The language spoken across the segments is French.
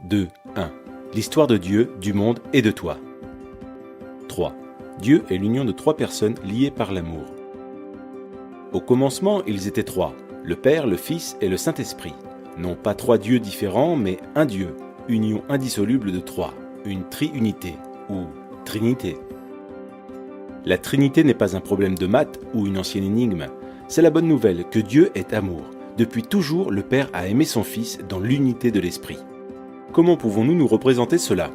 2. 1. L'histoire de Dieu, du monde et de toi. 3. Dieu est l'union de trois personnes liées par l'amour. Au commencement, ils étaient trois, le Père, le Fils et le Saint-Esprit. Non pas trois dieux différents, mais un Dieu, union indissoluble de trois, une triunité ou trinité. La Trinité n'est pas un problème de maths ou une ancienne énigme. C'est la bonne nouvelle que Dieu est amour. Depuis toujours, le Père a aimé son Fils dans l'unité de l'Esprit. Comment pouvons-nous nous représenter cela ?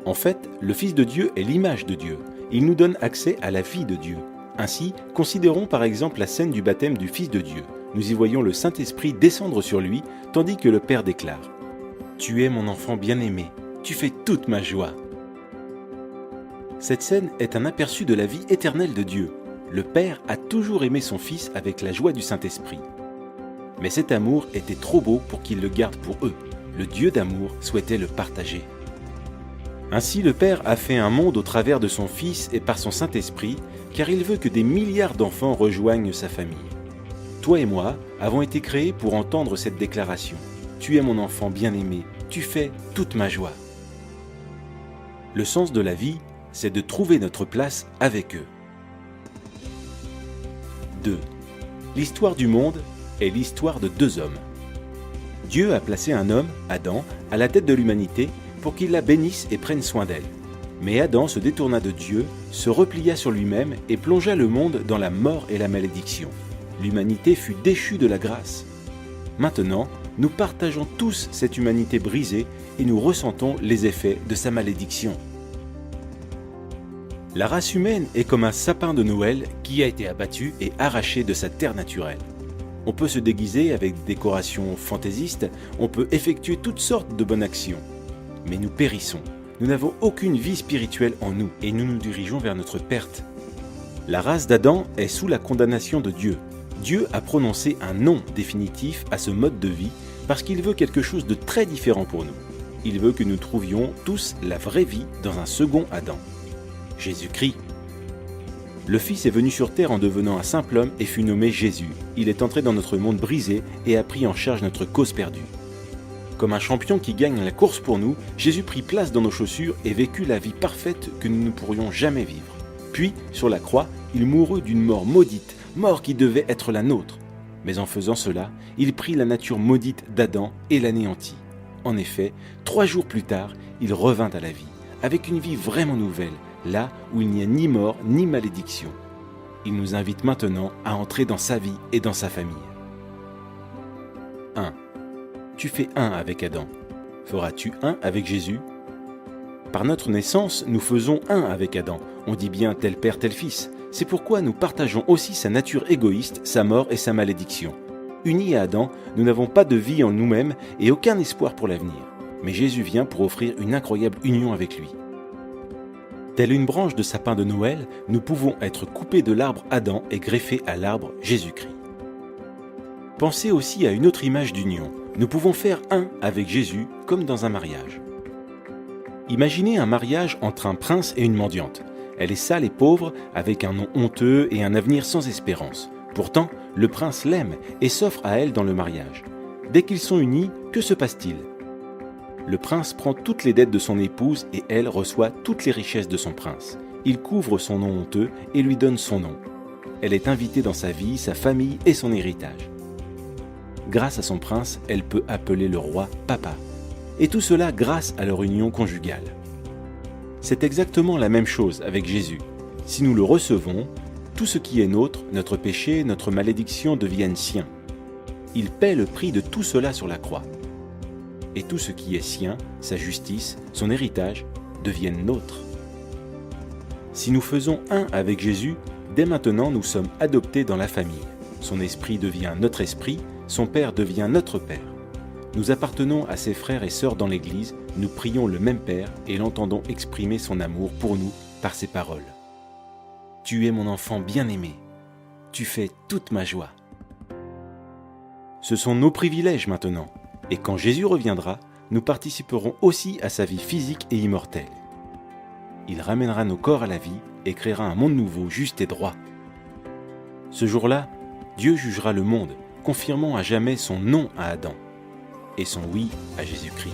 En fait, le Fils de Dieu est l'image de Dieu. Il nous donne accès à la vie de Dieu. Ainsi, considérons par exemple la scène du baptême du Fils de Dieu. Nous y voyons le Saint-Esprit descendre sur lui, tandis que le Père déclare « Tu es mon enfant bien-aimé, tu fais toute ma joie ». Cette scène est un aperçu de la vie éternelle de Dieu. Le Père a toujours aimé son Fils avec la joie du Saint-Esprit. Mais cet amour était trop beau pour qu'il le garde pour eux. Le Dieu d'amour souhaitait le partager. Ainsi, le Père a fait un monde au travers de son Fils et par son Saint-Esprit, car il veut que des milliards d'enfants rejoignent sa famille. Toi et moi avons été créés pour entendre cette déclaration. Tu es mon enfant bien-aimé, tu fais toute ma joie. Le sens de la vie, c'est de trouver notre place avec eux. 2. L'histoire du monde est l'histoire de deux hommes. Dieu a placé un homme, Adam, à la tête de l'humanité pour qu'il la bénisse et prenne soin d'elle. Mais Adam se détourna de Dieu, se replia sur lui-même et plongea le monde dans la mort et la malédiction. L'humanité fut déchue de la grâce. Maintenant, nous partageons tous cette humanité brisée et nous ressentons les effets de sa malédiction. La race humaine est comme un sapin de Noël qui a été abattu et arraché de sa terre naturelle. On peut se déguiser avec des décorations fantaisistes, on peut effectuer toutes sortes de bonnes actions. Mais nous périssons. Nous n'avons aucune vie spirituelle en nous et nous nous dirigeons vers notre perte. La race d'Adam est sous la condamnation de Dieu. Dieu a prononcé un non définitif à ce mode de vie parce qu'il veut quelque chose de très différent pour nous. Il veut que nous trouvions tous la vraie vie dans un second Adam. Jésus-Christ. Le Fils est venu sur terre en devenant un simple homme et fut nommé Jésus. Il est entré dans notre monde brisé et a pris en charge notre cause perdue. Comme un champion qui gagne la course pour nous, Jésus prit place dans nos chaussures et vécut la vie parfaite que nous ne pourrions jamais vivre. Puis, sur la croix, il mourut d'une mort maudite, mort qui devait être la nôtre. Mais en faisant cela, il prit la nature maudite d'Adam et l'anéantit. En effet, 3 jours plus tard, il revint à la vie, avec une vie vraiment nouvelle, là où il n'y a ni mort ni malédiction. Il nous invite maintenant à entrer dans sa vie et dans sa famille. 1. Tu fais un avec Adam. Feras-tu un avec Jésus ? Par notre naissance, nous faisons un avec Adam. On dit bien tel père, tel fils. C'est pourquoi nous partageons aussi sa nature égoïste, sa mort et sa malédiction. Unis à Adam, nous n'avons pas de vie en nous-mêmes et aucun espoir pour l'avenir. Mais Jésus vient pour offrir une incroyable union avec lui. Telle une branche de sapin de Noël, nous pouvons être coupés de l'arbre Adam et greffés à l'arbre Jésus-Christ. Pensez aussi à une autre image d'union. Nous pouvons faire un avec Jésus comme dans un mariage. Imaginez un mariage entre un prince et une mendiante. Elle est sale et pauvre, avec un nom honteux et un avenir sans espérance. Pourtant, le prince l'aime et s'offre à elle dans le mariage. Dès qu'ils sont unis, que se passe-t-il ? Le prince prend toutes les dettes de son épouse et elle reçoit toutes les richesses de son prince. Il couvre son nom honteux et lui donne son nom. Elle est invitée dans sa vie, sa famille et son héritage. Grâce à son prince, elle peut appeler le roi papa. Et tout cela grâce à leur union conjugale. C'est exactement la même chose avec Jésus. Si nous le recevons, tout ce qui est nôtre, notre péché, notre malédiction deviennent siens. Il paie le prix de tout cela sur la croix. Et tout ce qui est sien, sa justice, son héritage, deviennent nôtres. Si nous faisons un avec Jésus, dès maintenant nous sommes adoptés dans la famille. Son esprit devient notre esprit, son Père devient notre Père. Nous appartenons à ses frères et sœurs dans l'Église, nous prions le même Père et l'entendons exprimer son amour pour nous par ses paroles. Tu es mon enfant bien-aimé, tu fais toute ma joie. Ce sont nos privilèges maintenant. Et quand Jésus reviendra, nous participerons aussi à sa vie physique et immortelle. Il ramènera nos corps à la vie et créera un monde nouveau, juste et droit. Ce jour-là, Dieu jugera le monde, confirmant à jamais son non à Adam et son oui à Jésus-Christ.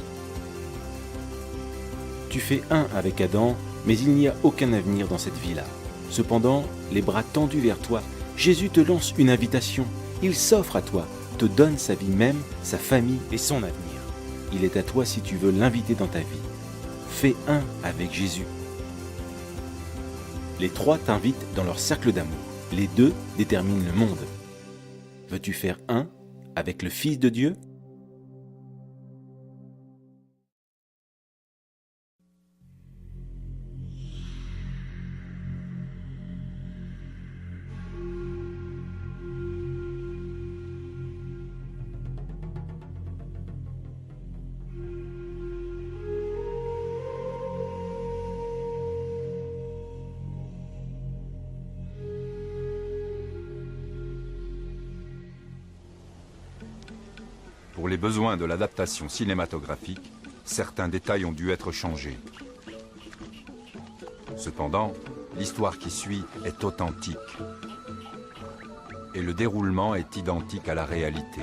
Tu fais un avec Adam, mais il n'y a aucun avenir dans cette vie-là. Cependant, les bras tendus vers toi, Jésus te lance une invitation. Il s'offre à toi, te donne sa vie même, sa famille et son avenir. Il est à toi si tu veux l'inviter dans ta vie. Fais un avec Jésus. Les trois t'invitent dans leur cercle d'amour. Les deux déterminent le monde. Veux-tu faire un avec le Fils de Dieu ? Pour les besoins de l'adaptation cinématographique, certains détails ont dû être changés. Cependant, l'histoire qui suit est authentique et le déroulement est identique à la réalité.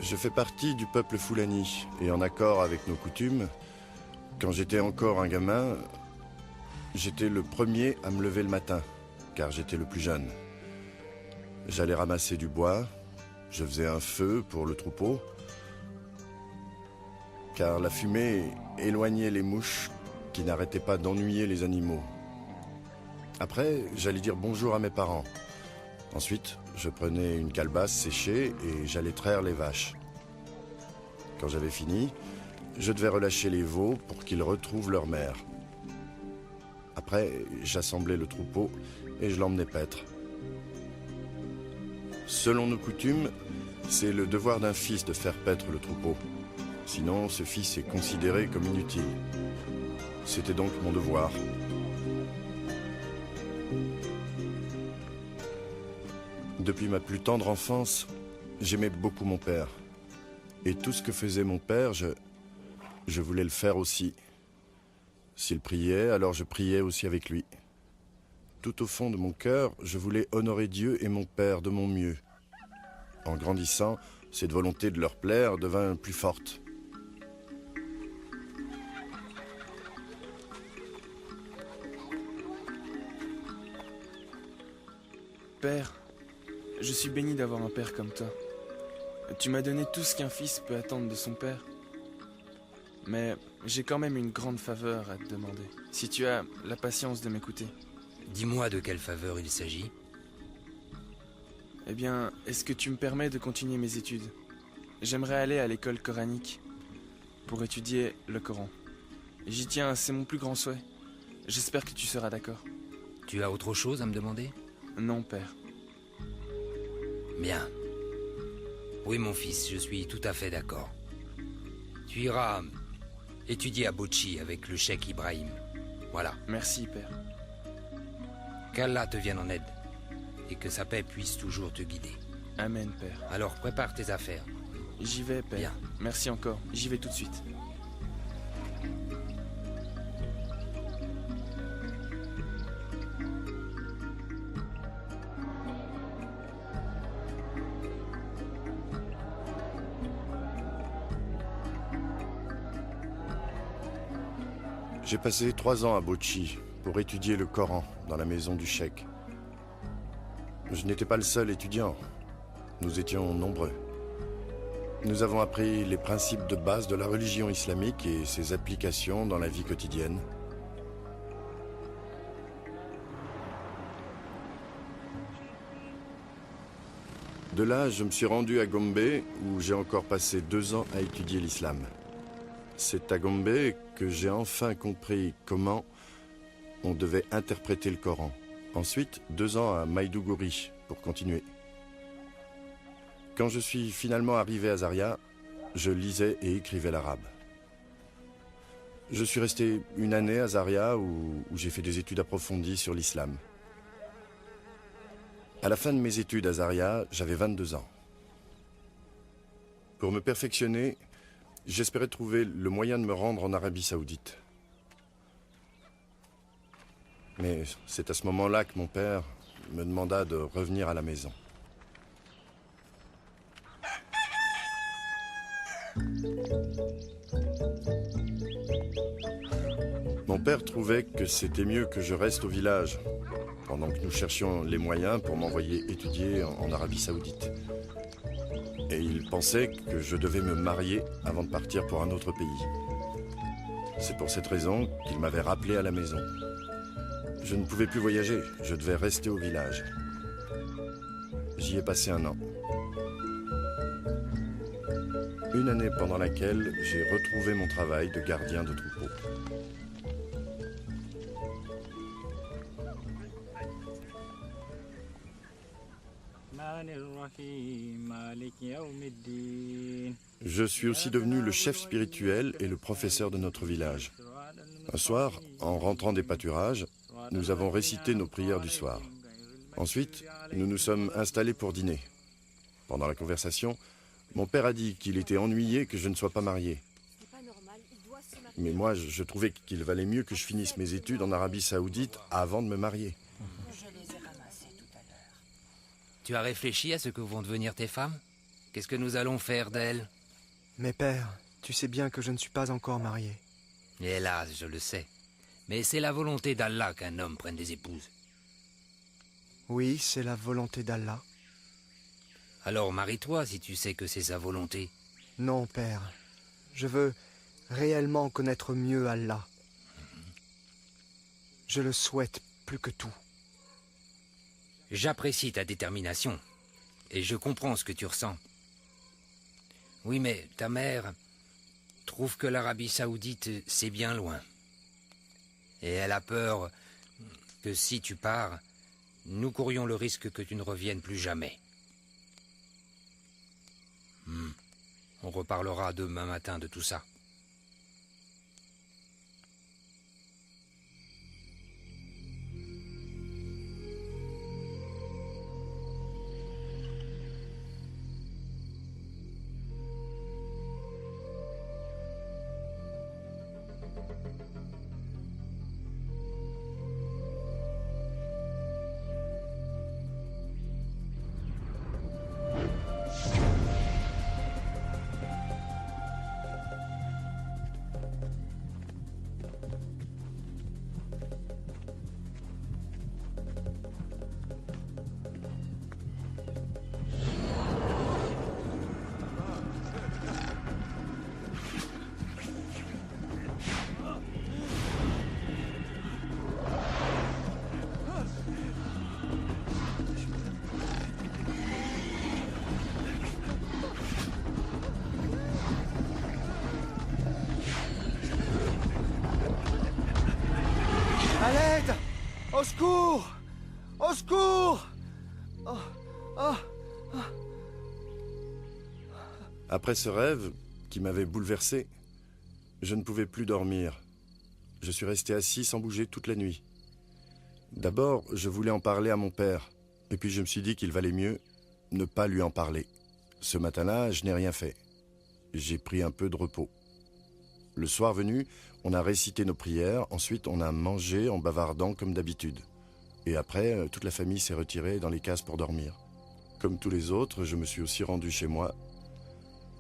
Je fais partie du peuple Fulani, et en accord avec nos coutumes, quand j'étais encore un gamin, j'étais le premier à me lever le matin, car j'étais le plus jeune. J'allais ramasser du bois, je faisais un feu pour le troupeau, car la fumée éloignait les mouches qui n'arrêtaient pas d'ennuyer les animaux. Après, j'allais dire bonjour à mes parents. Ensuite, je prenais une calebasse séchée et j'allais traire les vaches. Quand j'avais fini, je devais relâcher les veaux pour qu'ils retrouvent leur mère. Après, j'assemblais le troupeau et je l'emmenais paître. Selon nos coutumes, c'est le devoir d'un fils de faire paître le troupeau. Sinon, ce fils est considéré comme inutile. C'était donc mon devoir. Depuis ma plus tendre enfance, j'aimais beaucoup mon père. Et tout ce que faisait mon père, je voulais le faire aussi. S'il priait, alors je priais aussi avec lui. Tout au fond de mon cœur, je voulais honorer Dieu et mon père de mon mieux. En grandissant, cette volonté de leur plaire devint plus forte. Père, je suis béni d'avoir un père comme toi. Tu m'as donné tout ce qu'un fils peut attendre de son père. Mais j'ai quand même une grande faveur à te demander, si tu as la patience de m'écouter. Dis-moi de quelle faveur il s'agit. Eh bien, est-ce que tu me permets de continuer mes études ? J'aimerais aller à l'école coranique pour étudier le Coran. J'y tiens, c'est mon plus grand souhait. J'espère que tu seras d'accord. Tu as autre chose à me demander ? Non, père. Bien. Oui, mon fils, je suis tout à fait d'accord. Tu iras étudier à Bochi avec le cheikh Ibrahim. Voilà. Merci, père. Qu'Allah te vienne en aide et que sa paix puisse toujours te guider. Amen, père. Alors prépare tes affaires. J'y vais, père. Bien. Merci encore. J'y vais tout de suite. J'ai passé 3 ans à Bochi pour étudier le Coran dans la maison du cheikh. Je n'étais pas le seul étudiant. Nous étions nombreux. Nous avons appris les principes de base de la religion islamique et ses applications dans la vie quotidienne. De là, je me suis rendu à Gombe, où j'ai encore passé 2 ans à étudier l'islam. C'est à Gombe que j'ai enfin compris comment on devait interpréter le Coran. Ensuite, 2 ans à Maïdougouri pour continuer. Quand je suis finalement arrivé à Zaria, je lisais et écrivais l'arabe. Je suis resté 1 année à Zaria où j'ai fait des études approfondies sur l'islam. À la fin de mes études à Zaria, j'avais 22 ans. Pour me perfectionner, j'espérais trouver le moyen de me rendre en Arabie Saoudite. Mais c'est à ce moment-là que mon père me demanda de revenir à la maison. Mon père trouvait que c'était mieux que je reste au village, pendant que nous cherchions les moyens pour m'envoyer étudier en Arabie Saoudite. Et il pensait que je devais me marier avant de partir pour un autre pays. C'est pour cette raison qu'il m'avait rappelé à la maison. Je ne pouvais plus voyager, je devais rester au village. J'y ai passé 1 an. 1 année pendant laquelle j'ai retrouvé mon travail de gardien de troupeau. Je suis aussi devenu le chef spirituel et le professeur de notre village. Un soir, en rentrant des pâturages, nous avons récité nos prières du soir. Ensuite, nous nous sommes installés pour dîner. Pendant la conversation, mon père a dit qu'il était ennuyé que je ne sois pas marié. Mais moi, je trouvais qu'il valait mieux que je finisse mes études en Arabie Saoudite avant de me marier. Tu as réfléchi à ce que vont devenir tes femmes? Qu'est-ce que nous allons faire d'elles? Mais père, tu sais bien que je ne suis pas encore marié. Hélas, je le sais. Mais c'est la volonté d'Allah qu'un homme prenne des épouses. Oui, c'est la volonté d'Allah. Alors marie-toi si tu sais que c'est sa volonté. Non, père. Je veux réellement connaître mieux Allah. Je le souhaite plus que tout. J'apprécie ta détermination. Et je comprends ce que tu ressens. Oui, mais ta mère trouve que l'Arabie Saoudite, c'est bien loin. Et elle a peur que si tu pars, nous courions le risque que tu ne reviennes plus jamais. On reparlera demain matin de tout ça. À l'aide! Au secours! Au secours! Après ce rêve, qui m'avait bouleversé, je ne pouvais plus dormir. Je suis resté assis sans bouger toute la nuit. D'abord, je voulais en parler à mon père, et puis je me suis dit qu'il valait mieux ne pas lui en parler. Ce matin-là, je n'ai rien fait. J'ai pris un peu de repos. Le soir venu, on a récité nos prières, ensuite on a mangé en bavardant comme d'habitude. Et après, toute la famille s'est retirée dans les cases pour dormir. Comme tous les autres, je me suis aussi rendu chez moi.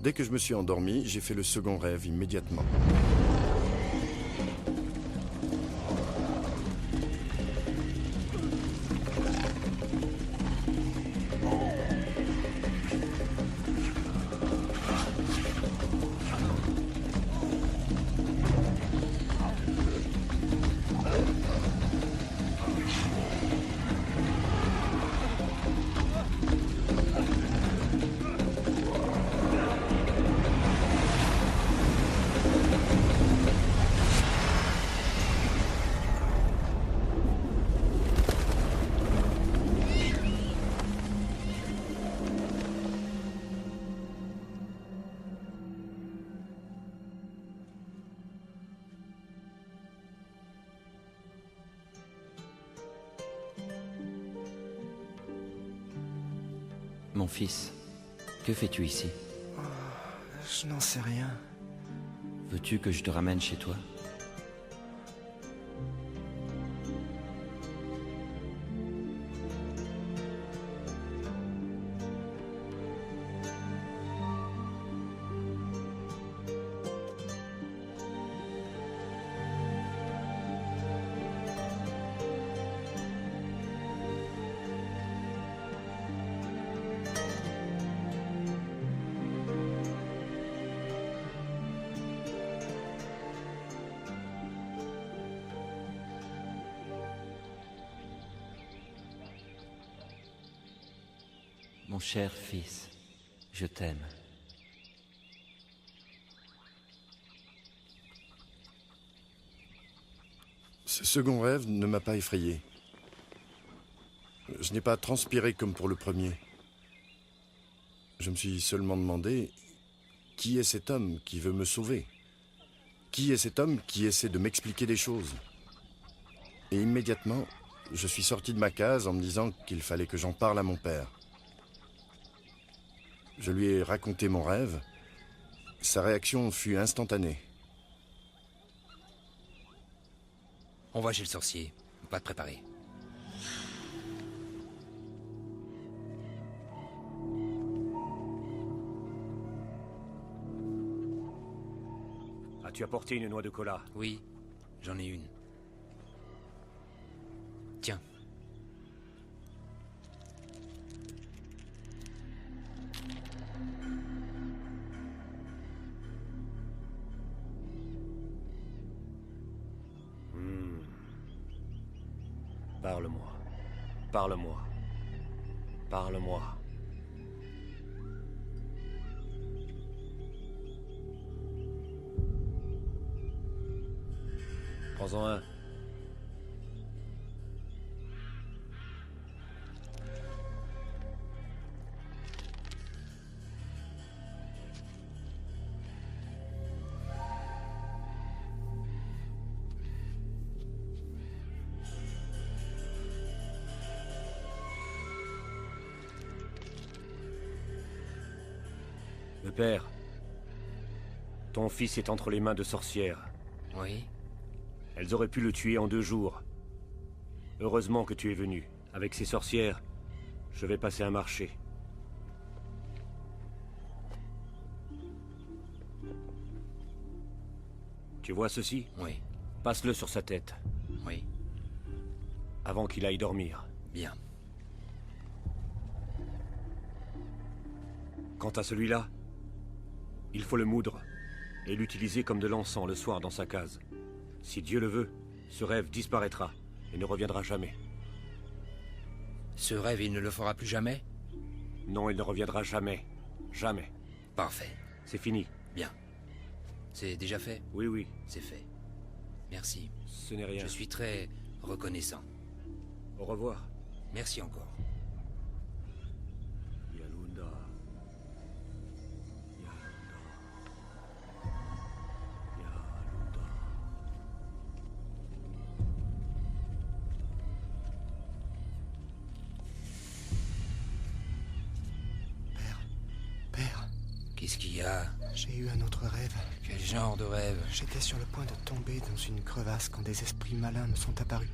Dès que je me suis endormi, j'ai fait le second rêve immédiatement. Mon fils, que fais-tu ici? Je n'en sais rien. Veux-tu que je te ramène chez toi? Mon cher fils, je t'aime. Ce second rêve ne m'a pas effrayé. Je n'ai pas transpiré comme pour le premier. Je me suis seulement demandé qui est cet homme qui veut me sauver? Qui est cet homme qui essaie de m'expliquer des choses? Et immédiatement, je suis sorti de ma case en me disant qu'il fallait que j'en parle à mon père. Je lui ai raconté mon rêve. Sa réaction fut instantanée. On va chez le sorcier. On va te préparer. As-tu apporté une noix de cola? Oui, j'en ai une. Tiens. Parle-moi. Parle-moi. Parle-moi. Prends-en un. Le père, ton fils est entre les mains de sorcières. Oui. Elles auraient pu le tuer en 2 jours. Heureusement que tu es venu. Avec ces sorcières, je vais passer un marché. Tu vois ceci? Oui. Passe-le sur sa tête, Oui. avant qu'il aille dormir. Bien. Quant à celui-là, il faut le moudre et l'utiliser comme de l'encens le soir dans sa case. Si Dieu le veut, ce rêve disparaîtra et ne reviendra jamais. Ce rêve, il ne le fera plus jamais? Non, il ne reviendra jamais. Jamais. Parfait. C'est fini. Bien. C'est déjà fait? Oui, oui, C'est fait. Merci. ce n'est rien. Je suis très reconnaissant. Au revoir. Merci encore. Yalunda. Yalunda. Père, Qu'est-ce qu'il y a? j'ai eu un autre rêve. Quel genre de rêve? J'étais sur le point de tomber dans une crevasse quand des esprits malins me sont apparus.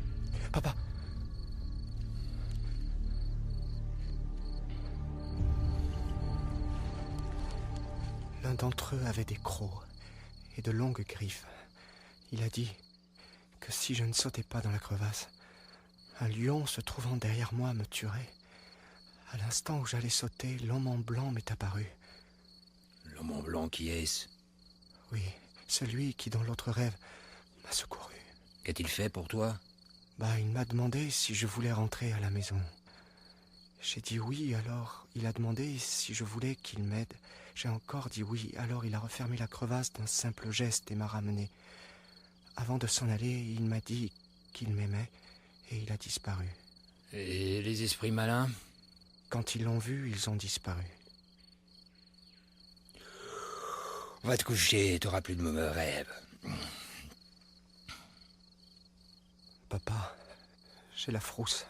Papa! L'un d'entre eux avait des crocs et de longues griffes. Il a dit que si je ne sautais pas dans la crevasse, un lion se trouvant derrière moi me tuerait. À l'instant où j'allais sauter, l'homme en blanc m'est apparu. L'homme en blanc, qui est-ce? Oui, celui qui dans l'autre rêve m'a secouru. Qu'a-t-il fait pour toi? Il m'a demandé si je voulais rentrer à la maison. J'ai dit oui, alors il a demandé si je voulais qu'il m'aide. J'ai encore dit oui, alors il a refermé la crevasse d'un simple geste et m'a ramené. Avant de s'en aller, il m'a dit qu'il m'aimait et il a disparu. Et les esprits malins? Quand ils l'ont vu, ils ont disparu. Va te coucher, t'auras plus de mauvais rêves. Papa, j'ai la frousse.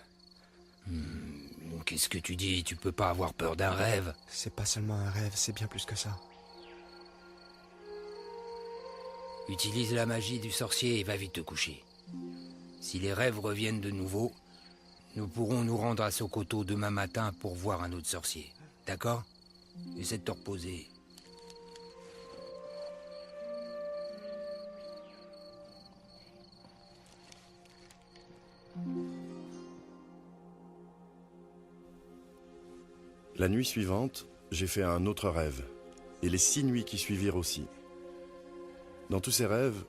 qu'est-ce que tu dis? Tu peux pas avoir peur d'un rêve? C'est pas seulement un rêve, c'est bien plus que ça. Utilise la magie du sorcier et va vite te coucher. Si les rêves reviennent de nouveau, nous pourrons nous rendre à Sokoto demain matin pour voir un autre sorcier. D'accord? Essaie de te reposer. La nuit suivante, j'ai fait un autre rêve, et les 6 nuits qui suivirent aussi. Dans tous ces rêves,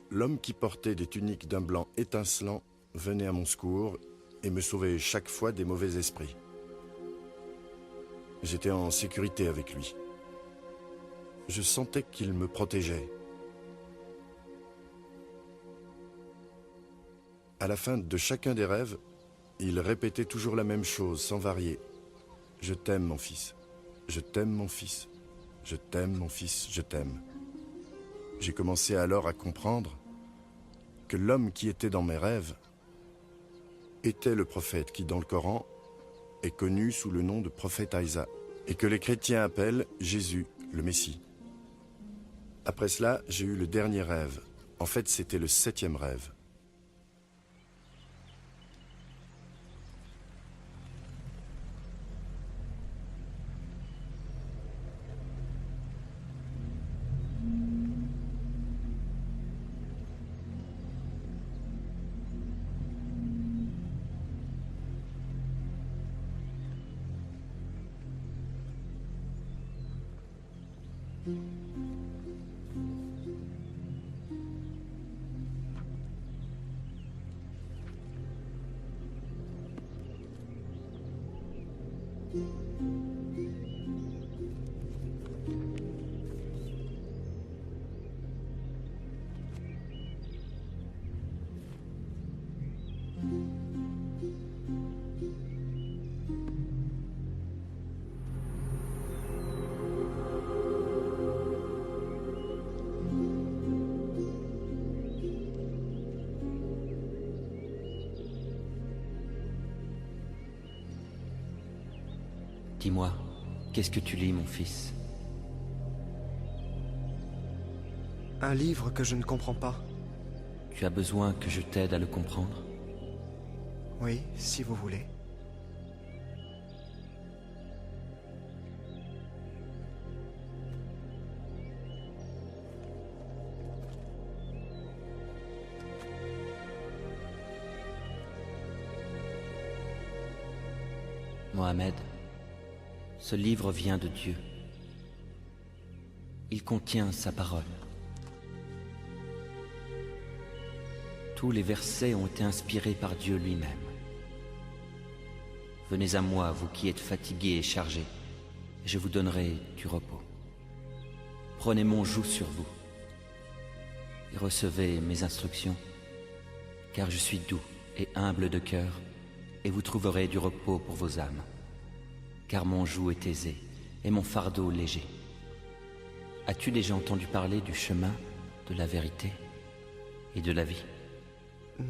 l'homme qui portait des tuniques d'un blanc étincelant venait à mon secours et me sauvait chaque fois des mauvais esprits. J'étais en sécurité avec lui. Je sentais qu'il me protégeait. À la fin de chacun des rêves, il répétait toujours la même chose, sans varier. « Je t'aime, mon fils. Je t'aime, mon fils. Je t'aime, mon fils. Je t'aime. » J'ai commencé alors à comprendre que l'homme qui était dans mes rêves était le prophète qui, dans le Coran, est connu sous le nom de prophète Isa, et que les chrétiens appellent Jésus, le Messie. Après cela, j'ai eu le dernier rêve. En fait, c'était le 7e rêve. Dis-moi, qu'est-ce que tu lis, mon fils? Un livre que je ne comprends pas. Tu as besoin que je t'aide à le comprendre? Oui, si vous voulez. Mohamed, ce livre vient de Dieu. Il contient sa parole. Tous les versets ont été inspirés par Dieu lui-même. Venez à moi, vous qui êtes fatigués et chargés, et je vous donnerai du repos. Prenez mon joug sur vous et recevez mes instructions, car je suis doux et humble de cœur, et vous trouverez du repos pour vos âmes, car mon joug est aisé et mon fardeau léger. As-tu déjà entendu parler du chemin, de la vérité et de la vie?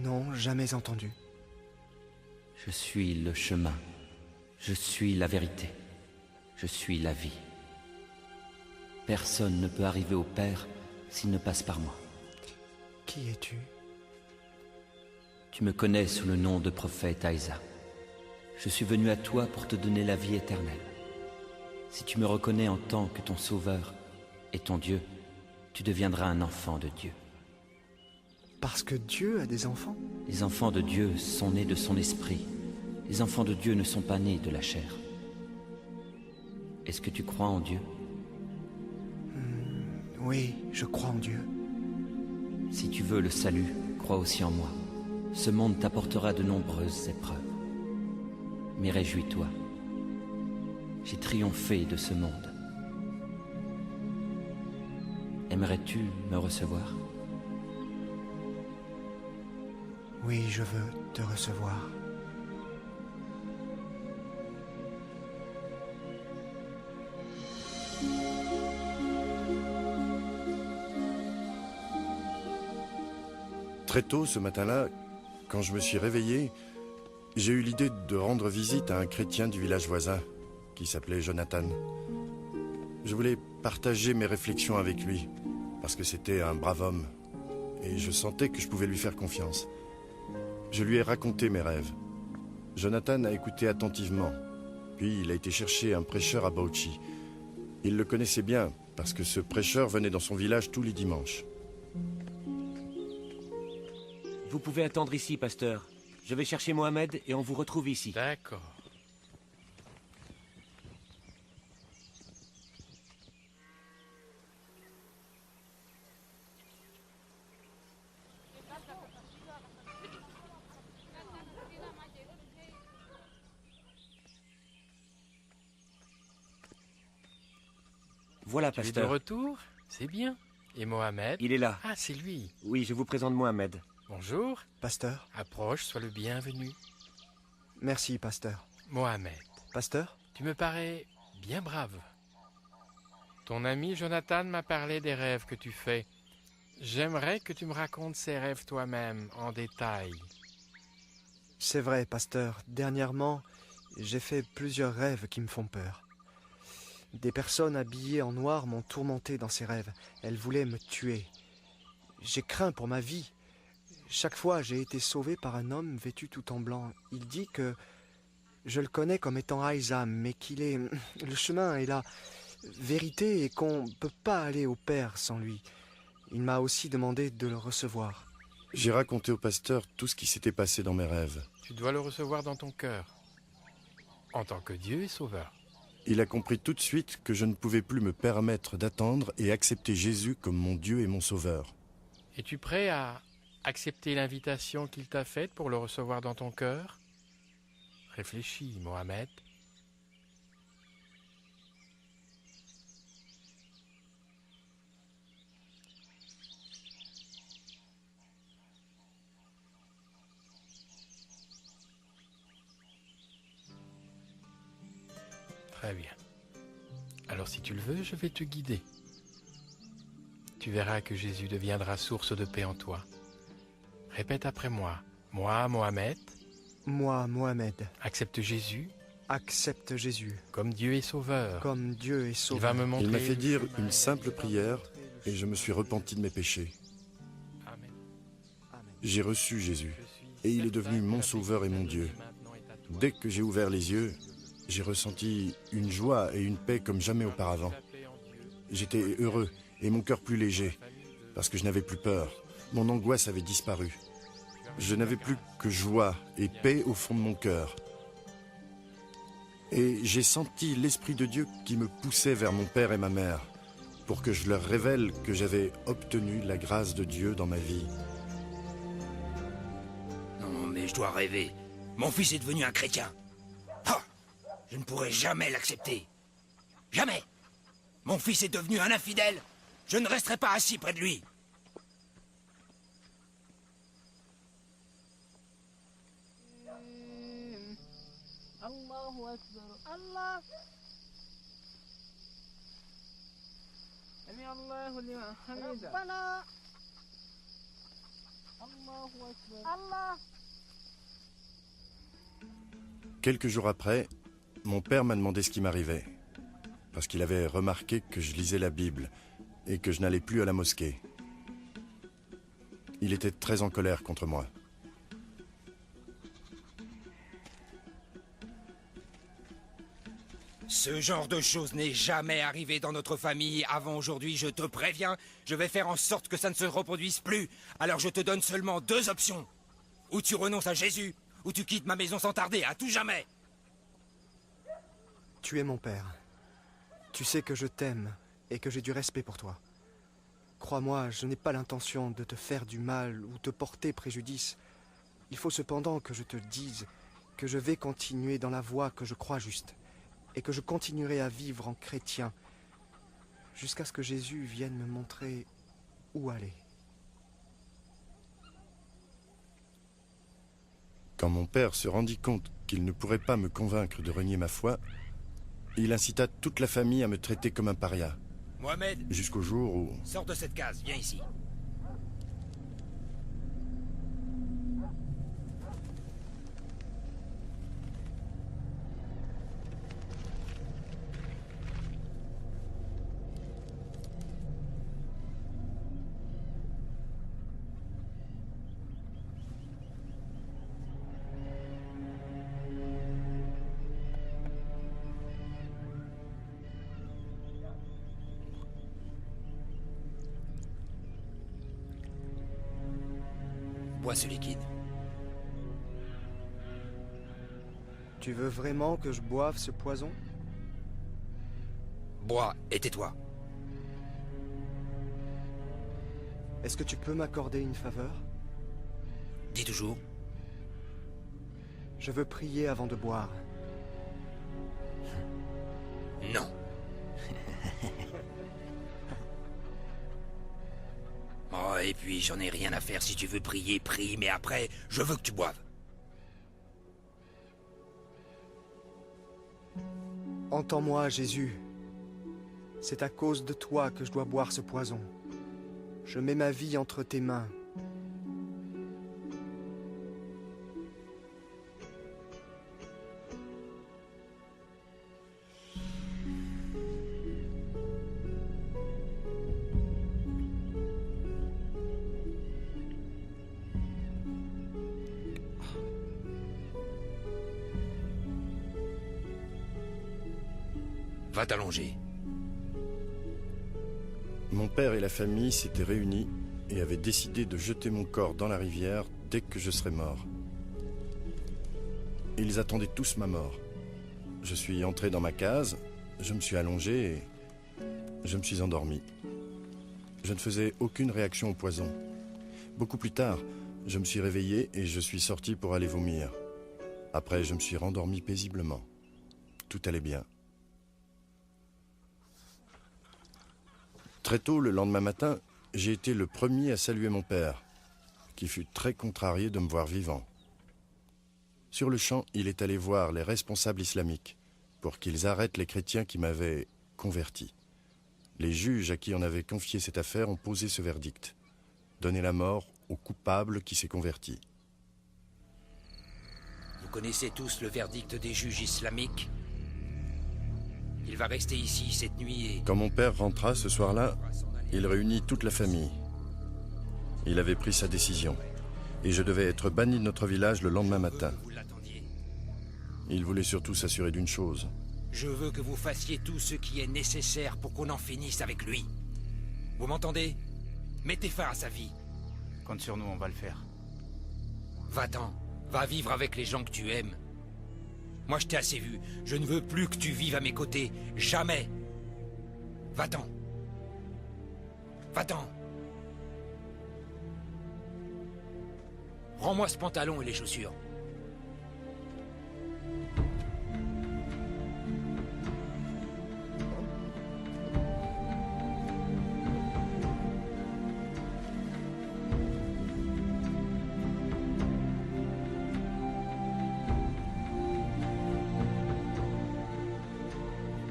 Non, jamais entendu. Je suis le chemin, je suis la vérité, je suis la vie. Personne ne peut arriver au Père s'il ne passe par moi. Qui es-tu? Tu me connais sous le nom de prophète Isa. Je suis venu à toi pour te donner la vie éternelle. Si tu me reconnais en tant que ton sauveur et ton Dieu, tu deviendras un enfant de Dieu. Parce que Dieu a des enfants? Les enfants de Dieu sont nés de son esprit. Les enfants de Dieu ne sont pas nés de la chair. Est-ce que tu crois en Dieu? Oui, je crois en Dieu. Si tu veux le salut, crois aussi en moi. Ce monde t'apportera de nombreuses épreuves. Mais réjouis-toi. J'ai triomphé de ce monde. Aimerais-tu me recevoir? Oui, je veux te recevoir. Très tôt ce matin-là, quand je me suis réveillé, j'ai eu l'idée de rendre visite à un chrétien du village voisin, qui s'appelait Jonathan. Je voulais partager mes réflexions avec lui, parce que c'était un brave homme, et je sentais que je pouvais lui faire confiance. Je lui ai raconté mes rêves. Jonathan a écouté attentivement, puis il a été chercher un prêcheur à Bauchi. Il le connaissait bien, parce que ce prêcheur venait dans son village tous les dimanches. Vous pouvez attendre ici, pasteur. Je vais chercher Mohamed et on vous retrouve ici. D'accord. Voilà, Tu es de pasteur. retour? C'est bien. Et Mohamed? Il est là. Ah, c'est lui. Oui, je vous présente Mohamed. Bonjour. Pasteur? Approche, sois le bienvenu. Merci, pasteur. Mohamed, Pasteur? tu me parais bien brave. Ton ami Jonathan m'a parlé des rêves que tu fais. J'aimerais que tu me racontes ces rêves toi-même, en détail. C'est vrai, pasteur. Dernièrement, j'ai fait plusieurs rêves qui me font peur. Des personnes habillées en noir m'ont tourmenté dans ces rêves. Elles voulaient me tuer. J'ai craint pour ma vie. Chaque fois, j'ai été sauvé par un homme vêtu tout en blanc. Il dit que je le connais comme étant Aïsam, mais qu'il est le chemin et la vérité et qu'on ne peut pas aller au Père sans lui. Il m'a aussi demandé de le recevoir. J'ai raconté au pasteur tout ce qui s'était passé dans mes rêves. Tu dois le recevoir dans ton cœur, en tant que Dieu et Sauveur. Il a compris tout de suite que je ne pouvais plus me permettre d'attendre et accepter Jésus comme mon Dieu et mon Sauveur. Es-tu prêt à accepter l'invitation qu'il t'a faite pour le recevoir dans ton cœur? Réfléchis, Mohamed. Très bien. Alors si tu le veux, je vais te guider. Tu verras que Jésus deviendra source de paix en toi. Répète après moi. Moi, Mohamed, Moi, Mohamed, accepte Jésus accepte Jésus comme Dieu et Sauveur. comme Dieu et Il Sauveur. va me montrer. Il m'a fait le dire chemin une et simple le prière chemin. et je me suis repenti de mes péchés. Amen. Amen. J'ai reçu Jésus Je suis et il est certain devenu que mon la Sauveur et mon bénédiction Dieu. de maintenant est à toi. Dès que j'ai ouvert les yeux, j'ai ressenti une joie et une paix comme jamais auparavant. La paix en Dieu, J'étais heureux et mon cœur plus léger la famille de- parce que je n'avais plus peur. Mon angoisse avait disparu. Je n'avais plus que joie et paix au fond de mon cœur. Et j'ai senti l'Esprit de Dieu qui me poussait vers mon père et ma mère pour que je leur révèle que j'avais obtenu la grâce de Dieu dans ma vie. Non, mais je dois rêver. Mon fils est devenu un chrétien. Ah, je ne pourrai jamais l'accepter. Jamais. Mon fils est devenu un infidèle. Je ne resterai pas assis près de lui. الله أكبر الله سمع الله لمن حمده ربنا الله أكبر الله. Quelques jours après, mon père m'a demandé ce qui m'arrivait, parce qu'il avait remarqué que je lisais la Bible et que je n'allais plus à la mosquée. Il était très en colère contre moi. Ce genre de choses n'est jamais arrivé dans notre famille avant aujourd'hui, je te préviens. Je vais faire en sorte que ça ne se reproduise plus. Alors je te donne seulement 2 options. Ou tu renonces à Jésus, ou tu quittes ma maison sans tarder, à tout jamais. Tu es mon père. Tu sais que je t'aime et que j'ai du respect pour toi. Crois-moi, je n'ai pas l'intention de te faire du mal ou te porter préjudice. Il faut cependant que je te dise que je vais continuer dans la voie que je crois juste et que je continuerai à vivre en chrétien jusqu'à ce que Jésus vienne me montrer où aller. Quand mon père se rendit compte qu'il ne pourrait pas me convaincre de renier ma foi, il incita toute la famille à me traiter comme un paria, Mohamed, jusqu'au jour où... sors de cette case, viens ici. toi ce liquide. Tu veux vraiment que je boive ce poison? Bois et tais-toi. Est-ce que tu peux m'accorder une faveur? Dis toujours. Je veux prier avant de boire. Non. Oh, et puis j'en ai rien à faire. Si tu veux prier, prie, mais après, je veux que tu boives. Entends-moi, Jésus. C'est à cause de toi que je dois boire ce poison. Je mets ma vie entre tes mains. Va t'allonger. Mon père et la famille s'étaient réunis et avaient décidé de jeter mon corps dans la rivière dès que je serais mort. Ils attendaient tous ma mort. Je suis entré dans ma case, je me suis allongé et je me suis endormi. Je ne faisais aucune réaction au poison. Beaucoup plus tard, je me suis réveillé et je suis sorti pour aller vomir. Après, je me suis rendormi paisiblement. Tout allait bien. Très tôt, le lendemain matin, j'ai été le premier à saluer mon père, qui fut très contrarié de me voir vivant. Sur le champ, il est allé voir les responsables islamiques pour qu'ils arrêtent les chrétiens qui m'avaient converti. Les juges à qui on avait confié cette affaire ont posé ce verdict: donner la mort au coupable qui s'est converti. Vous connaissez tous le verdict des juges islamiques? Il va rester ici cette nuit et... Quand mon père rentra ce soir-là, il réunit toute la famille. Il avait pris sa décision, et je devais être banni de notre village le lendemain matin. Il voulait surtout s'assurer d'une chose. Je veux que vous fassiez tout ce qui est nécessaire pour qu'on en finisse avec lui. Vous m'entendez? Mettez fin à sa vie. Compte sur nous, on va le faire. Va-t'en. Va vivre avec les gens que tu aimes. Moi, je t'ai assez vu. Je ne veux plus que tu vives à mes côtés. Jamais. Va-t'en. Va-t'en. Rends-moi ce pantalon et les chaussures.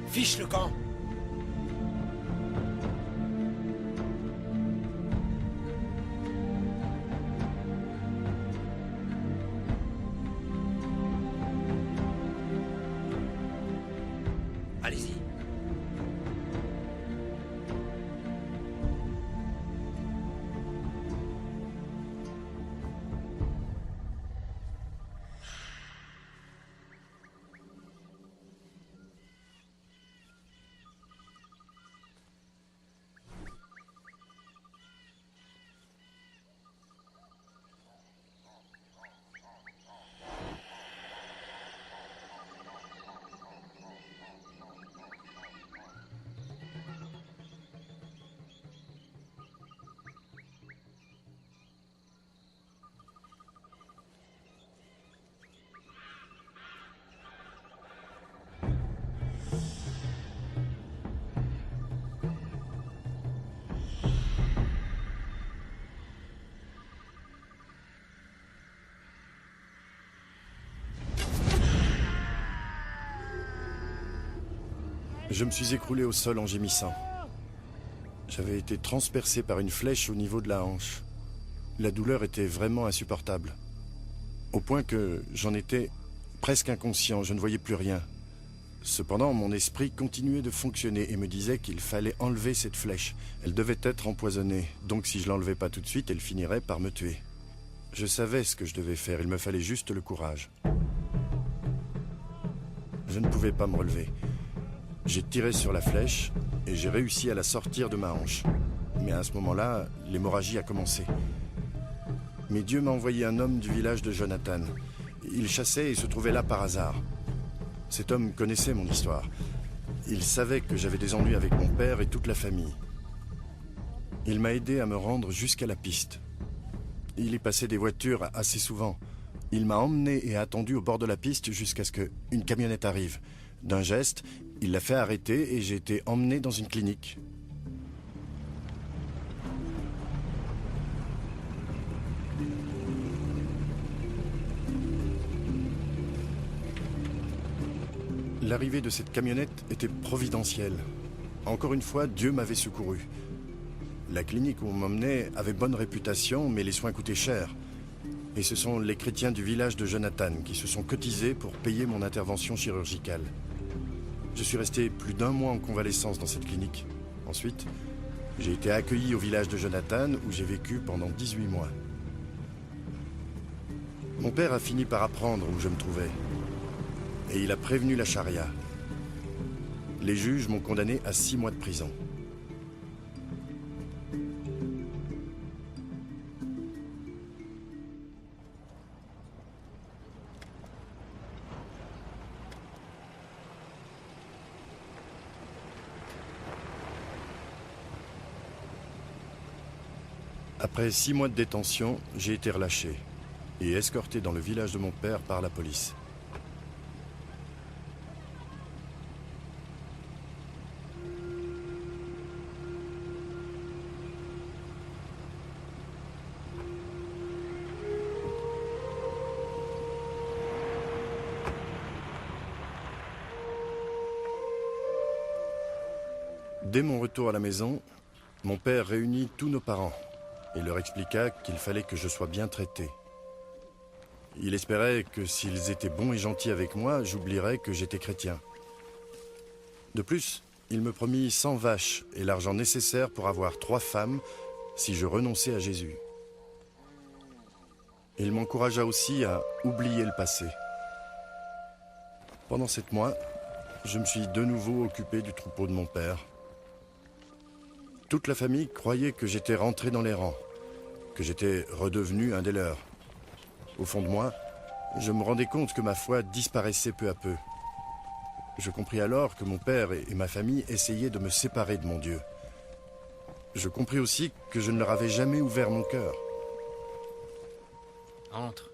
Fiche le camp. Allez-y. Je me suis écroulé au sol en gémissant. J'avais été transpercé par une flèche au niveau de la hanche. La douleur était vraiment insupportable. Au point que j'en étais presque inconscient, je ne voyais plus rien. Cependant, mon esprit continuait de fonctionner et me disait qu'il fallait enlever cette flèche. Elle devait être empoisonnée, donc si je l'enlevais pas tout de suite, elle finirait par me tuer. Je savais ce que je devais faire, il me fallait juste le courage. Je ne pouvais pas me relever. J'ai tiré sur la flèche et j'ai réussi à la sortir de ma hanche. Mais à ce moment-là, l'hémorragie a commencé. Mais Dieu m'a envoyé un homme du village de Jonathan. Il chassait et se trouvait là par hasard. Cet homme connaissait mon histoire. Il savait que j'avais des ennuis avec mon père et toute la famille. Il m'a aidé à me rendre jusqu'à la piste. Il y passait des voitures assez souvent. Il m'a emmené et attendu au bord de la piste jusqu'à ce qu'une camionnette arrive. D'un geste, il l'a fait arrêter et j'ai été emmené dans une clinique. L'arrivée de cette camionnette était providentielle. Encore une fois, Dieu m'avait secouru. La clinique où on m'emmenait avait bonne réputation, mais les soins coûtaient cher. Et ce sont les chrétiens du village de Jonathan qui se sont cotisés pour payer mon intervention chirurgicale. Je suis resté plus d'1 mois en convalescence dans cette clinique. Ensuite, j'ai été accueilli au village de Jonathan où j'ai vécu pendant 18 mois. Mon père a fini par apprendre où je me trouvais. Et il a prévenu la charia. Les juges m'ont condamné à 6 mois de prison. Après 6 mois de détention, j'ai été relâché et escorté dans le village de mon père par la police. Dès mon retour à la maison, mon père réunit tous nos parents et leur expliqua qu'il fallait que je sois bien traité. Il espérait que s'ils étaient bons et gentils avec moi, j'oublierais que j'étais chrétien. De plus, il me promit 100 vaches et l'argent nécessaire pour avoir 3 femmes si je renonçais à Jésus. Il m'encouragea aussi à oublier le passé. Pendant 7 mois, je me suis de nouveau occupé du troupeau de mon père. Toute la famille croyait que j'étais rentré dans les rangs, que j'étais redevenu un des leurs. Au fond de moi, je me rendais compte que ma foi disparaissait peu à peu. Je compris alors que mon père et ma famille essayaient de me séparer de mon Dieu. Je compris aussi que je ne leur avais jamais ouvert mon cœur. Entre.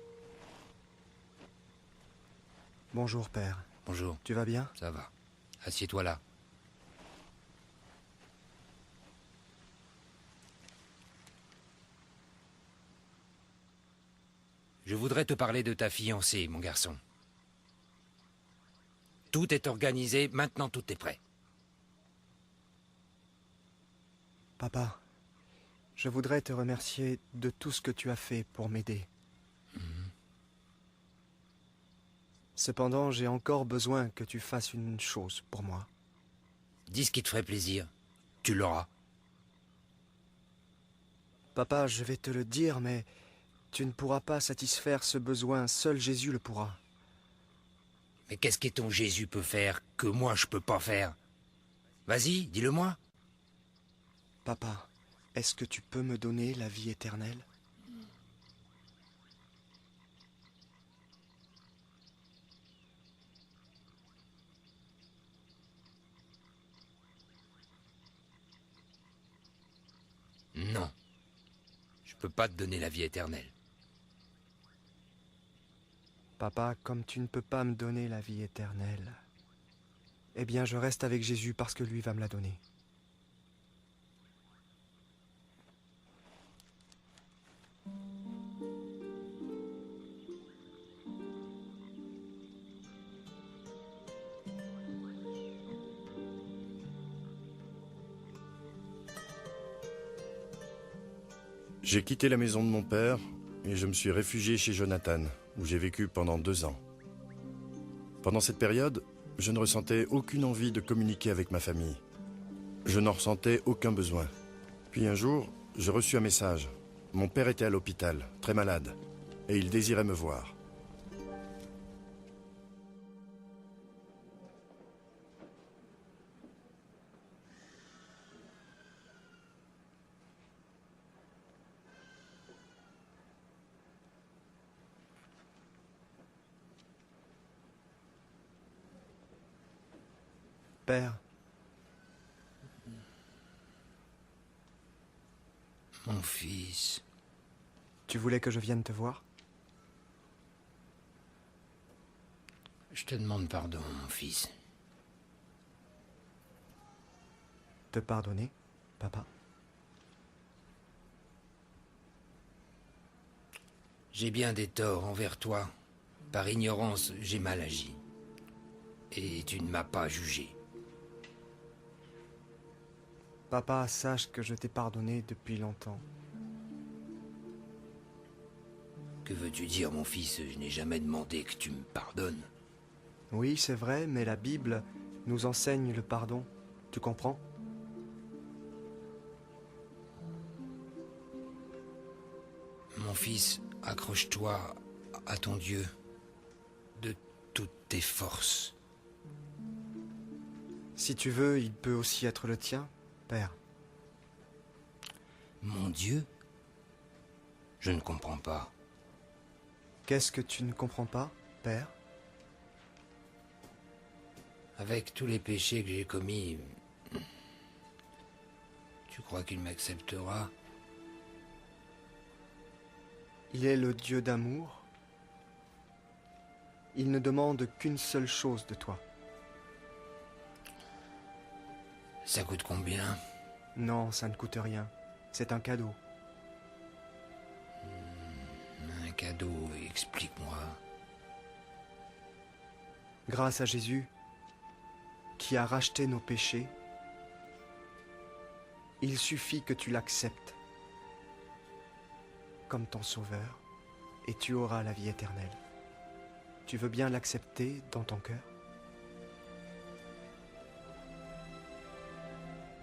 Bonjour, père. Bonjour. Tu vas bien? Ça va. Assieds-toi là. Je voudrais te parler de ta fiancée, mon garçon. Tout est organisé, maintenant tout est prêt. Papa, je voudrais te remercier de tout ce que tu as fait pour m'aider. Cependant, j'ai encore besoin que tu fasses une chose pour moi. Dis ce qui te ferait plaisir. Tu l'auras. Papa, je vais te le dire, mais tu ne pourras pas satisfaire ce besoin. Seul Jésus le pourra. Mais qu'est-ce que ton Jésus peut faire que moi je peux pas faire? Vas-y, dis-le-moi. Papa, est-ce que tu peux me donner la vie éternelle? Non. Je peux pas te donner la vie éternelle. Papa, comme tu ne peux pas me donner la vie éternelle, eh bien je reste avec Jésus parce que lui va me la donner. J'ai quitté la maison de mon père et je me suis réfugié chez Jonathan, où j'ai vécu pendant 2 ans. Pendant cette période, je ne ressentais aucune envie de communiquer avec ma famille. Je n'en ressentais aucun besoin. Puis un jour, j'ai reçu un message. Mon père était à l'hôpital, très malade, et il désirait me voir. Père, Mon fils, tu voulais que je vienne te voir? je te demande pardon, mon fils. Te pardonner, papa? J'ai bien des torts envers toi. Par ignorance, j'ai mal agi. Et tu ne m'as pas jugé. Papa, sache que je t'ai pardonné depuis longtemps. Que veux-tu dire, mon fils? Je n'ai jamais demandé que tu me pardonnes. Oui, c'est vrai, mais la Bible nous enseigne le pardon. Tu comprends? Mon fils, accroche-toi à ton Dieu de toutes tes forces. Si tu veux, il peut aussi être le tien, Père. Mon Dieu? Je ne comprends pas. Qu'est-ce que tu ne comprends pas, Père? Avec tous les péchés que j'ai commis, tu crois qu'il m'acceptera? Il est le Dieu d'amour. Il ne demande qu'une seule chose de toi. Ça coûte combien? Non, ça ne coûte rien. C'est un cadeau. Un cadeau, explique-moi. Grâce à Jésus, qui a racheté nos péchés, il suffit que tu l'acceptes comme ton sauveur, et tu auras la vie éternelle. Tu veux bien l'accepter dans ton cœur?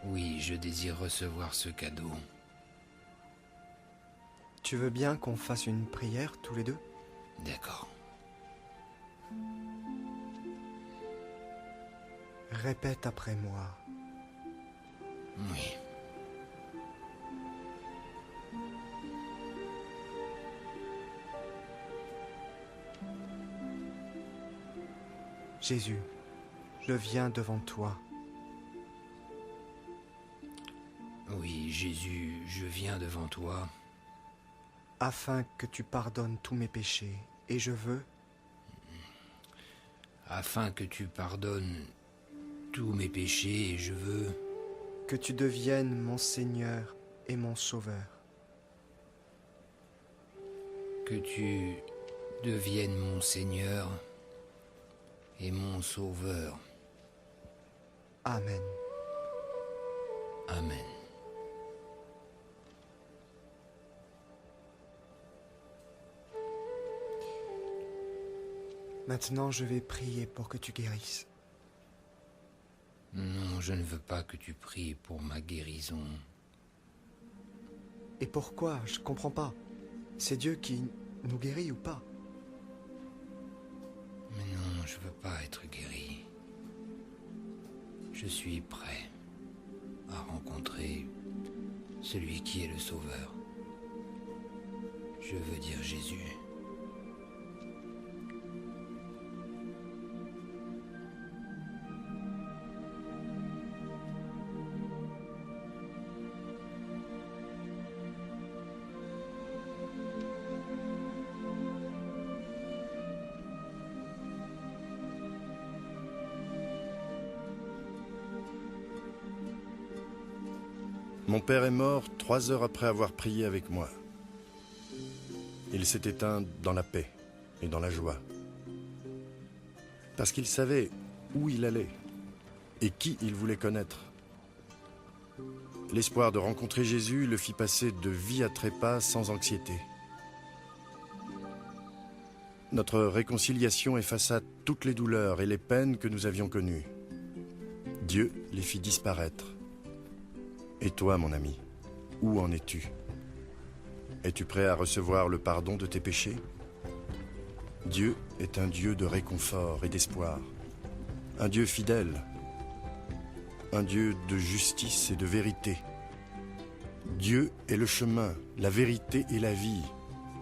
Oui, je désire recevoir ce cadeau. Tu veux bien qu'on fasse une prière tous les deux? D'accord. Répète après moi. Oui. Jésus, je viens devant toi. Oui, Jésus, je viens devant toi. Afin que tu pardonnes tous mes péchés, et je veux... Afin que tu pardonnes tous mes péchés, et je veux... Que tu deviennes mon Seigneur et mon Sauveur. Que tu deviennes mon Seigneur et mon Sauveur. Amen. Amen. Maintenant, je vais prier pour que tu guérisses. Non, je ne veux pas que tu pries pour ma guérison. Et pourquoi? Je comprends pas. C'est Dieu qui nous guérit ou pas? Mais non, je veux pas être guéri. Je suis prêt à rencontrer celui qui est le Sauveur. Je veux dire Jésus. Mon père est mort 3 heures après avoir prié avec moi. Il s'est éteint dans la paix et dans la joie. Parce qu'il savait où il allait et qui il voulait connaître. L'espoir de rencontrer Jésus le fit passer de vie à trépas sans anxiété. Notre réconciliation effaça toutes les douleurs et les peines que nous avions connues. Dieu les fit disparaître. Et toi, mon ami, où en es-tu? Es-tu prêt à recevoir le pardon de tes péchés? Dieu est un Dieu de réconfort et d'espoir, un Dieu fidèle, un Dieu de justice et de vérité. Dieu est le chemin, la vérité et la vie,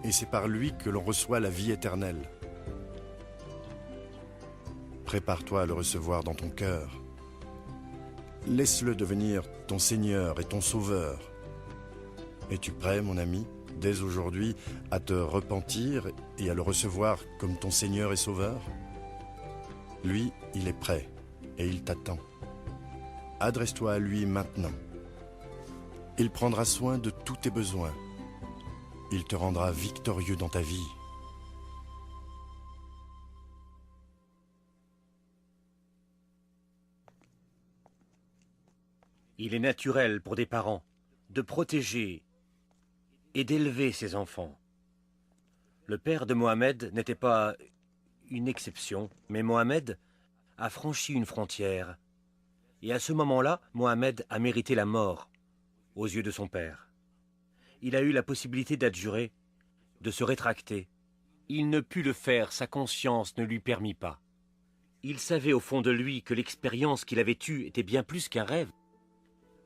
et c'est par lui que l'on reçoit la vie éternelle. Prépare-toi à le recevoir dans ton cœur laisse-le devenir ton Seigneur et ton Sauveur. Es-tu prêt, mon ami, dès aujourd'hui, à te repentir et à le recevoir comme ton Seigneur et Sauveur? Lui, il est prêt et il t'attend. Adresse-toi à lui maintenant. Il prendra soin de tous tes besoins. Il te rendra victorieux dans ta vie. Il est naturel pour des parents de protéger et d'élever ses enfants. Le père de Mohamed n'était pas une exception, mais Mohamed a franchi une frontière. Et à ce moment-là, Mohamed a mérité la mort aux yeux de son père. Il a eu la possibilité d'adjurer, de se rétracter. Il ne put le faire, sa conscience ne lui permit pas. Il savait au fond de lui que l'expérience qu'il avait eue était bien plus qu'un rêve.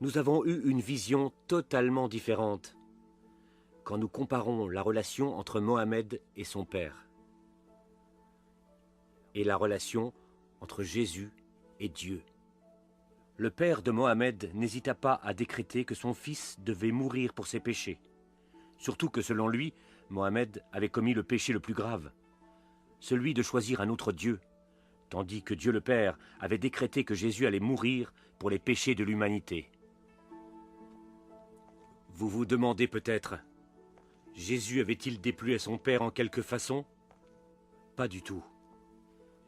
Nous avons eu une vision totalement différente quand nous comparons la relation entre Mohamed et son père et la relation entre Jésus et Dieu. Le père de Mohamed n'hésita pas à décréter que son fils devait mourir pour ses péchés, surtout que selon lui, Mohamed avait commis le péché le plus grave, celui de choisir un autre Dieu, tandis que Dieu le Père avait décrété que Jésus allait mourir pour les péchés de l'humanité. Vous vous demandez peut-être, Jésus avait-il déplu à son Père en quelque façon? Pas du tout.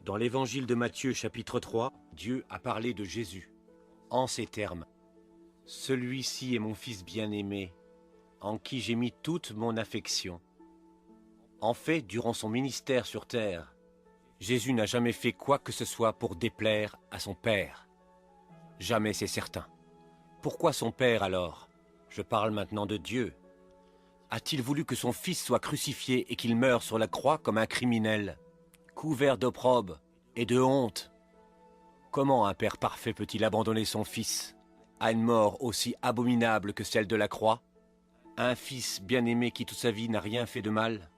Dans l'évangile de Matthieu chapitre 3, Dieu a parlé de Jésus, en ces termes. « Celui-ci est mon Fils bien-aimé, en qui j'ai mis toute mon affection. » En fait, durant son ministère sur terre, Jésus n'a jamais fait quoi que ce soit pour déplaire à son Père. Jamais, c'est certain. Pourquoi son Père alors? Je parle maintenant de Dieu. A-t-il voulu que son Fils soit crucifié et qu'il meure sur la croix comme un criminel, couvert d'opprobre et de honte? Comment un Père parfait peut-il abandonner son Fils à une mort aussi abominable que celle de la croix? Un Fils bien-aimé qui toute sa vie n'a rien fait de mal?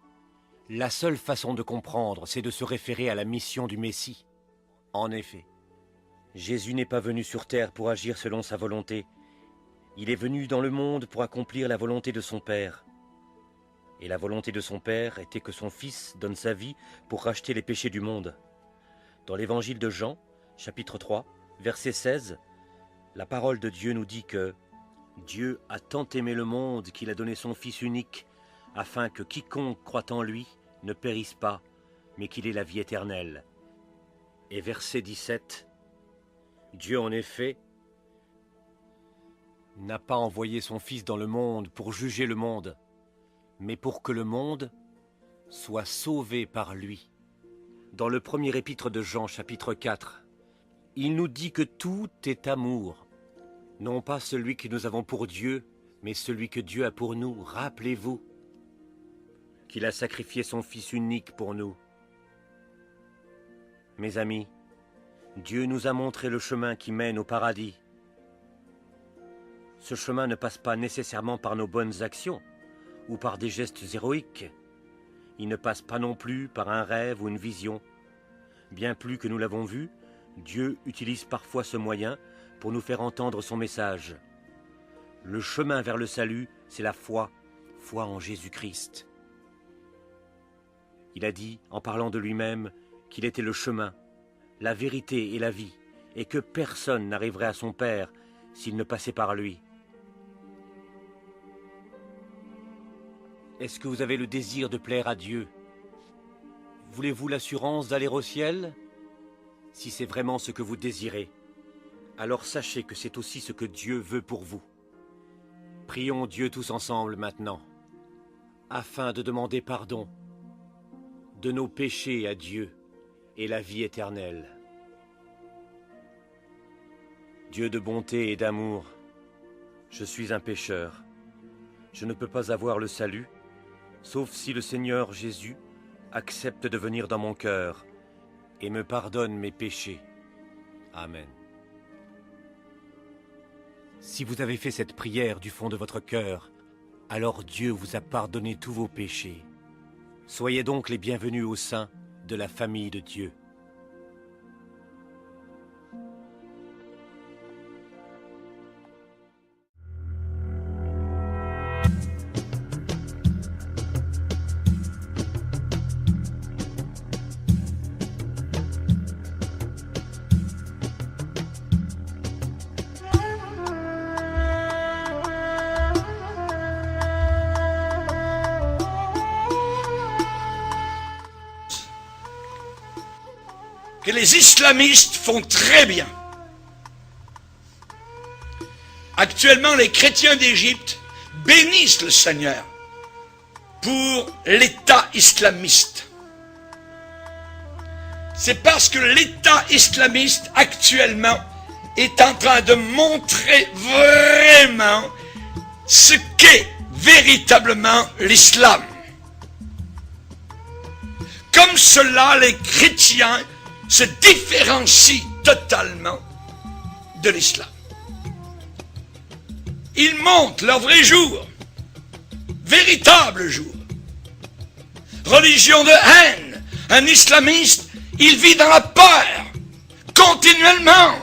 La seule façon de comprendre, c'est de se référer à la mission du Messie. En effet, Jésus n'est pas venu sur terre pour agir selon sa volonté. Il est venu dans le monde pour accomplir la volonté de son Père. Et la volonté de son Père était que son Fils donne sa vie pour racheter les péchés du monde. Dans l'évangile de Jean, chapitre 3, verset 16, la parole de Dieu nous dit que Dieu a tant aimé le monde qu'il a donné son Fils unique, afin que quiconque croit en lui ne périsse pas, mais qu'il ait la vie éternelle. Et verset 17, Dieu en effet n'a pas envoyé son Fils dans le monde pour juger le monde, mais pour que le monde soit sauvé par lui. Dans le premier épître de Jean, chapitre 4, il nous dit que tout est amour, non pas celui que nous avons pour Dieu, mais celui que Dieu a pour nous. Rappelez-vous qu'il a sacrifié son Fils unique pour nous. Mes amis, Dieu nous a montré le chemin qui mène au paradis. Ce chemin ne passe pas nécessairement par nos bonnes actions ou par des gestes héroïques. Il ne passe pas non plus par un rêve ou une vision. Bien plus que nous l'avons vu, Dieu utilise parfois ce moyen pour nous faire entendre son message. Le chemin vers le salut, c'est la foi en Jésus-Christ. Il a dit, en parlant de lui-même, qu'il était le chemin, la vérité et la vie, et que personne n'arriverait à son Père s'il ne passait par lui. Est-ce que vous avez le désir de plaire à Dieu? Voulez-vous l'assurance d'aller au ciel? Si c'est vraiment ce que vous désirez, alors sachez que c'est aussi ce que Dieu veut pour vous. Prions Dieu tous ensemble maintenant, afin de demander pardon de nos péchés à Dieu et la vie éternelle. Dieu de bonté et d'amour, je suis un pécheur. Je ne peux pas avoir le salut, sauf si le Seigneur Jésus accepte de venir dans mon cœur et me pardonne mes péchés. Amen. Si vous avez fait cette prière du fond de votre cœur, alors Dieu vous a pardonné tous vos péchés. Soyez donc les bienvenus au sein de la famille de Dieu. que les islamistes font très bien. Actuellement, les chrétiens d'Égypte bénissent le Seigneur pour l'État islamiste. C'est parce que l'État islamiste actuellement est en train de montrer vraiment ce qu'est véritablement l'islam. Comme cela, les chrétiens se différencient totalement de l'islam. Ils montrent leur vrai jour, véritable jour. Religion de haine, un islamiste, il vit dans la peur, continuellement.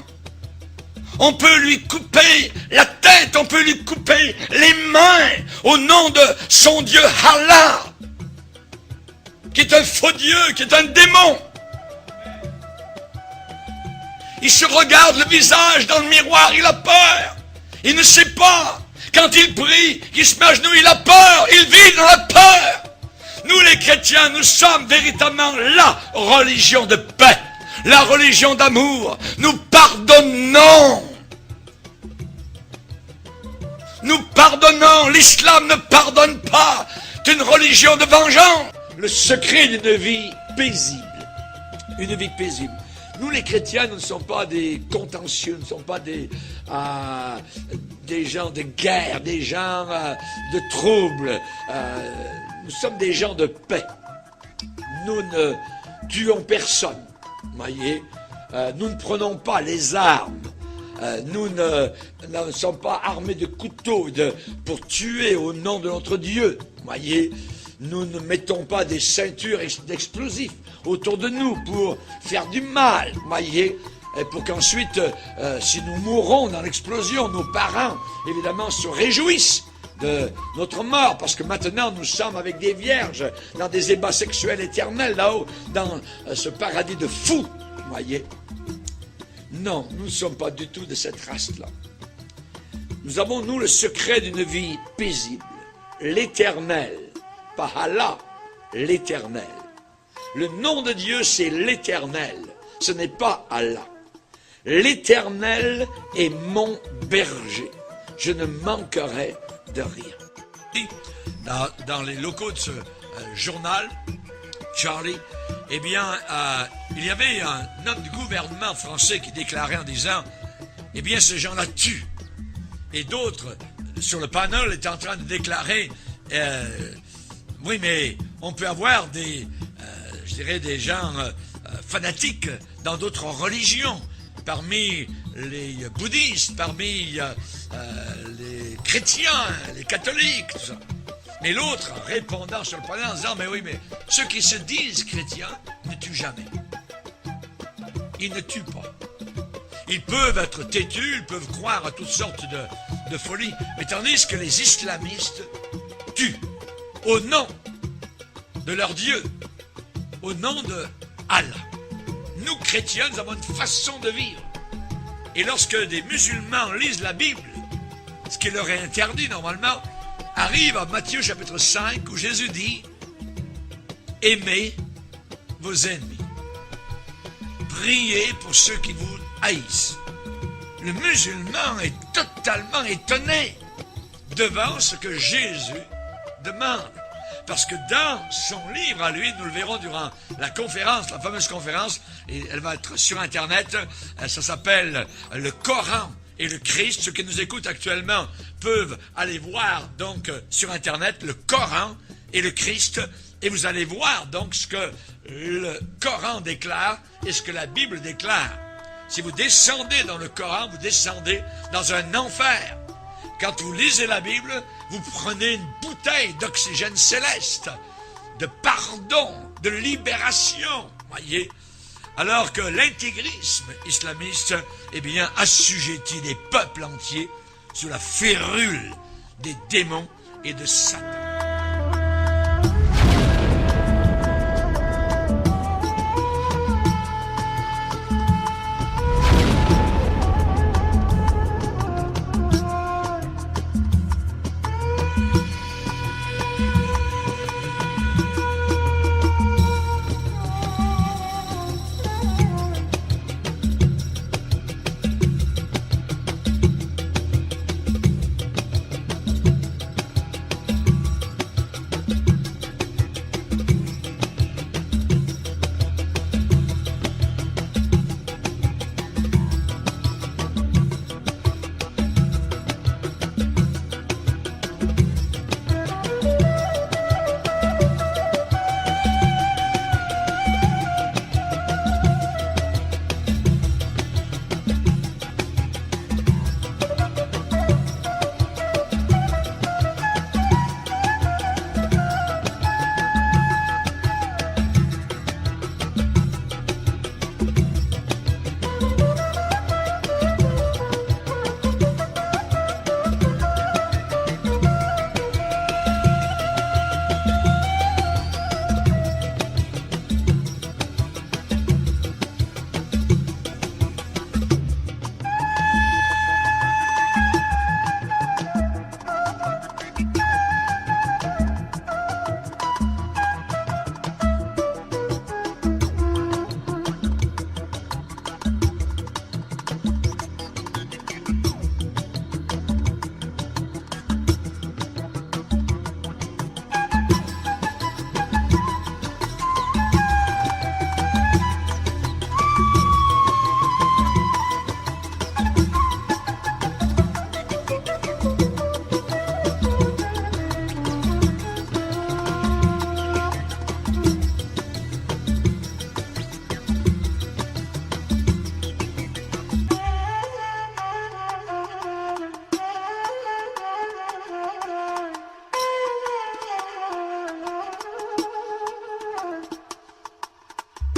On peut lui couper la tête, on peut lui couper les mains au nom de son Dieu Allah, qui est un faux Dieu, qui est un démon. Il se regarde le visage dans le miroir, il a peur. Il ne sait pas. Quand il prie, qu'il se met à genoux, il a peur. Il vit dans la peur. Nous les chrétiens, nous sommes véritablement la religion de paix, la religion d'amour. Nous pardonnons. Nous pardonnons. L'islam ne pardonne pas. C'est une religion de vengeance. Le secret d'une vie paisible. Une vie paisible. Nous les chrétiens, nous ne sommes pas des contentieux, nous ne sommes pas des gens de guerre, des gens de troubles. Nous sommes des gens de paix. Nous ne tuons personne, voyez. Nous ne prenons pas les armes. Nous ne sommes pas armés de couteaux pour tuer au nom de notre Dieu, voyez. Nous ne mettons pas des ceintures d'explosifs autour de nous pour faire du mal, voyez, et pour qu'ensuite, si nous mourons dans l'explosion, nos parents, évidemment, se réjouissent de notre mort, parce que maintenant, nous sommes avec des vierges dans des ébats sexuels éternels, là-haut, dans ce paradis de fous, voyez. Non, nous ne sommes pas du tout de cette race-là. Nous avons, nous, le secret d'une vie paisible, l'éternel. Pas Allah, l'éternel. Le nom de Dieu, c'est l'éternel. Ce n'est pas Allah. L'éternel est mon berger. Je ne manquerai de rien. Dans les locaux de ce journal, Charlie, eh bien, il y avait un homme du gouvernement français qui déclarait en disant, eh bien, ces gens-là tuent. Et d'autres, sur le panel, étaient en train de déclarer, oui, mais on peut avoir des gens fanatiques dans d'autres religions, parmi les bouddhistes, parmi les chrétiens, les catholiques, tout ça. Mais l'autre, répondant sur le panel en disant, mais oui, mais ceux qui se disent chrétiens ne tuent jamais. Ils ne tuent pas. Ils peuvent être têtus, ils peuvent croire à toutes sortes de folies, mais tandis que les islamistes tuent. Au nom de leur Dieu, au nom de Allah. Nous, chrétiens, nous avons une façon de vivre. Et lorsque des musulmans lisent la Bible, ce qui leur est interdit normalement, arrive à Matthieu chapitre 5, où Jésus dit « Aimez vos ennemis. Priez pour ceux qui vous haïssent. » Le musulman est totalement étonné devant ce que Jésus demande. Parce que dans son livre à lui, nous le verrons durant la conférence, la fameuse conférence, et elle va être sur Internet, ça s'appelle le Coran et le Christ. Ceux qui nous écoutent actuellement peuvent aller voir donc sur Internet le Coran et le Christ, et vous allez voir donc ce que le Coran déclare et ce que la Bible déclare. Si vous descendez dans le Coran, vous descendez dans un enfer. Quand vous lisez la Bible, vous prenez une bouteille d'oxygène céleste, de pardon, de libération, voyez. Alors que l'intégrisme islamiste, eh bien, assujettit des peuples entiers sous la férule des démons et de Satan.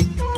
الله